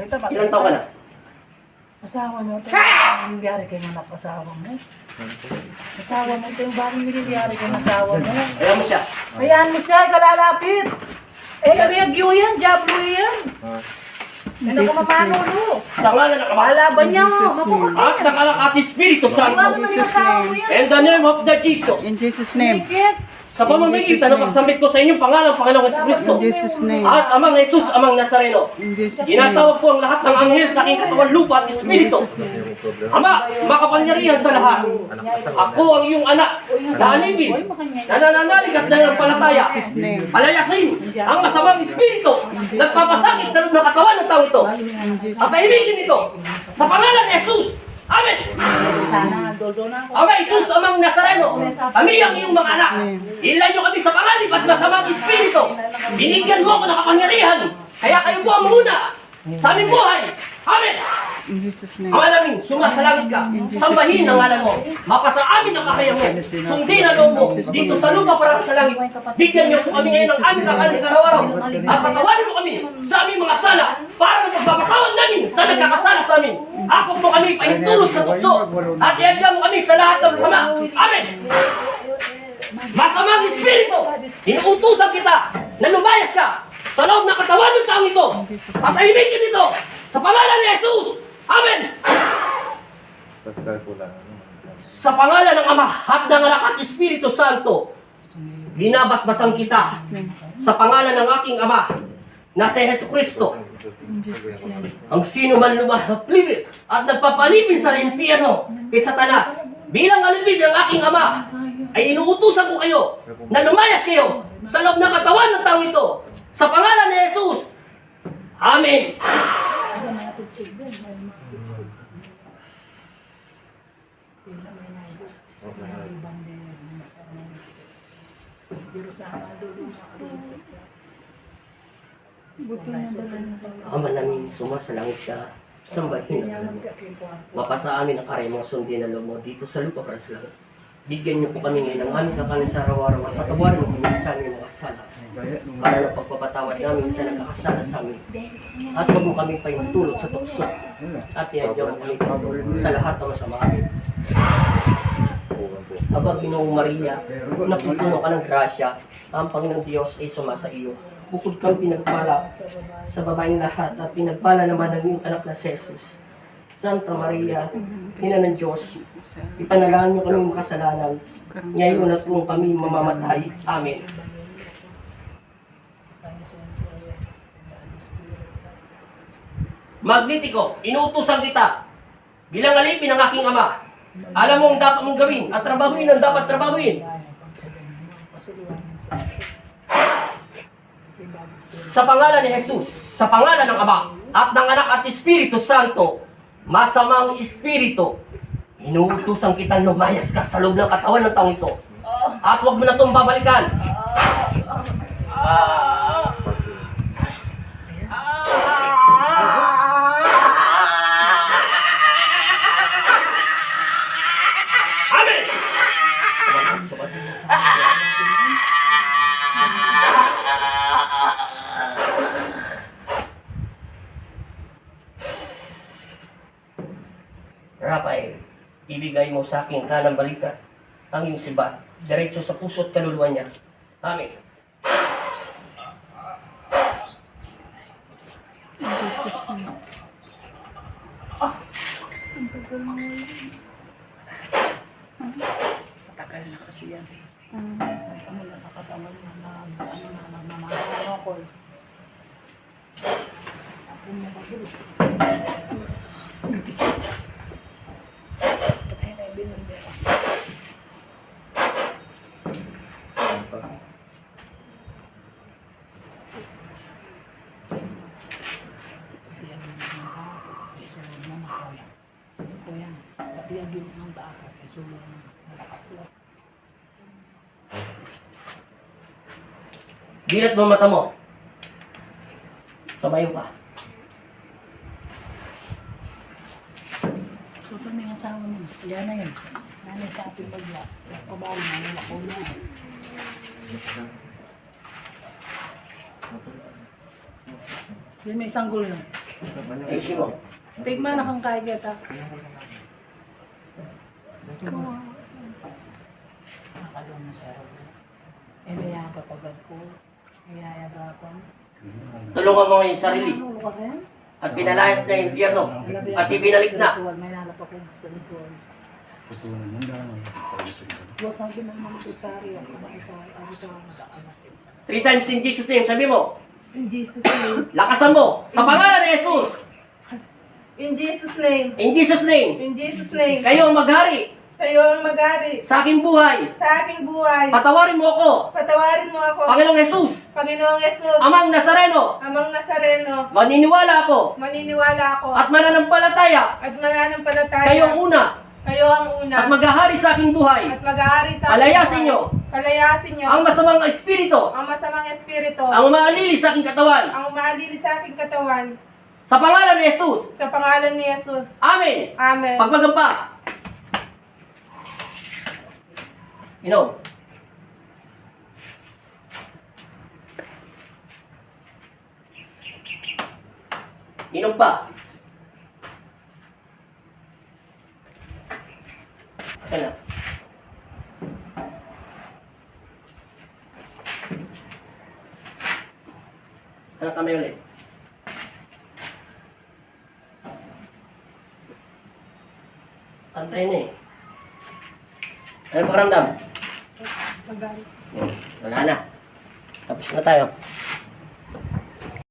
Ilang taon ka na? Asawa mo ito. Nangyayari kayo ng asawa mo. Asawa mo ito yung bagong nangyayari kayo ng asawa mo. Ayaw mo siya. Ayan mo siya, kalalapit. Eh, review yan, jablo yan. Ano ka mamanulo? Sa ngalan ng Ama Malaban niya mo, makukutin. at ng Anak at Espiritu Ano Santo. naman yung asawa mo yan? In the name of the Jesus. In Jesus' name. Mikit. Sa pamamagitan ng pagsambit ko sa inyong pangalan, Panginoong Jesucristo. In Jesus' name. At Amang Jesus, Amang Nazareno. In Jesus' name. Ginatawag po ang lahat ng anghel sa aking katawan, lupa at Espiritu. Ama, makapangyarihan sa lahat. Ako ang iyong anak, na anibin, na nananalig at nananampalataya. Palayasin ang masamang Espiritu, nagpapasakit sa loob ng katawan ng tao ito. At tahimigin ito, sa pangalan ni Jesus. Amen! Sana, doldo na ako. Ama Jesus, Amang Nazareno, kami ang iyong mga anak. Ilan niyo kami sa panganib at masamang Espiritu. Binigyan mo ako ng kapangyarihan, kaya kayo po ang muna sa aming buhay. Amen! In Jesus' name. Ama namin, sumasalangit ka. Sambahin ang ngalan mo. Mapasa amin ang kakaya mo. Sundin ang loob mo. Dito sa lupa para sa langit. Bigyan niyo po kami ngayon ng aming kakanin sa araw-araw. At patawarin mo kami sa aming mga sala para magpapatawad namin sa nagkakasala sa amin. Ako po kami pahintulot sa tukso. At iagyan mo kami sa lahat ng masama. Amen! Masamang Espiritu, inuutusan kita na lumayas ka sa loob ng katawan ng taong ito. At tahimikin ito sa pangalan ni Jesus. Amen! Sa pangalan ng Ama at ng Anak at Espiritu Santo, binabasbasan kita sa pangalan ng aking Ama na si Jesucristo. In Jesus' name. Ang sino man lumalapit at nagpapalipin sa impyerno kay Satanas, bilang alipid ng aking Ama, ay inuutusan ko kayo na lumayas kayo sa loob ng katawan ng taong ito. Sa pangalan ni Jesus. Amen! Ama namin, sumasalangit ka. Sambahin ang mo. Mapasa amin ang karemong sundin na loob mo dito sa lupa para sa langit. Bigyan niyo po kami ngayon ng aming kakanin sa araw-araw at patawarin mo kami sa aming mga sala para na pagpapatawad namin sa nagkakasala sa amin. At huwag mo kami pahintulot sa tukso at iadyaw mo kami sa lahat ng masama amin. Aba, Ginoong Maria, napupuno ka ng grasya, ang Panginoong Diyos ay sumasa iyo. Bukod kang pinagpala sa babaeng lahat at pinagpala naman ng iyong anak na si Jesus. Santa Maria, Ina ng Diyos, ipanalangin niyo kami makasalanan, ngayon at kung kami mamamatay. Amen. Magnitiko, inuutusan kita bilang alipin ng aking Ama. Alam mo ang dapat mong gawin at trabahuin ang dapat trabahuin. Sa pangalan ni Jesus, sa pangalan ng Ama at ng Anak at Espiritu Santo, masamang Espiritu, inuutusan kitang lumayas ka sa loob ng katawan ng taong ito. At huwag mo na itong babalikan. Amen! Rafael, ibigay mo sa akin kanang balikat ang iyong sibat, diretso sa puso at kaluluwa niya. Amen. In Jesus' name. Matagal na kasi yan. Ano na sa katawan mo na nananakol. Ako na bagay. Patay na ibinundera. Dilat mo mata mo. Tumayo ka. So, kung may asawa mo, yan na yun. Nanay sa ating bagla. Pabali na nila ko na. Yan may isang gulo. Ayusin mo. Pigma na kang kaya kita. Nakalong na siya. Eh, may agapagad ko. May ayagapan. Tulungan mo ang iyong sarili. Ano ka rin? At pinalayas na yung impyerno. At ibinalik na. May nalapa ko yung spiritual. Sabi ng mga kusari ako sa 3 times in Jesus' name. Sabi mo, In Jesus' name. lakasan mo. Sa pangalan ni Jesus. In Jesus' name. In Jesus' name. In Jesus' name. Kayo ang maghari Kayo ang mag-ari sa aking buhay. sa aking buhay. Patawarin mo ako, Patawarin mo ako. Panginoong Jesus. Panginoong Yesus. Amang Nazareno. Amang Nazareno. Maniniwala ako Maniniwala ako. at mananampalataya. At mananampalataya. Kayo ang una Kayo ang una. at maghahari sa aking buhay. At mag-aari sa aking Palayasin buhay. niyo Palayasin niyo. ang masamang espiritu, Ang masamang espiritu. ang umaalili sa aking katawan. Ang umalili sa aking katawan. Sa pangalan ni Jesus. Sa pangalan ni Yesus. Amen. Amen. Pagmagamba. Inom. Inom pa. Ayan na. Anak kami ulit. Antay na eh. Ano pakiramdam? Mag-aari. Wala na. Tapos na tayo.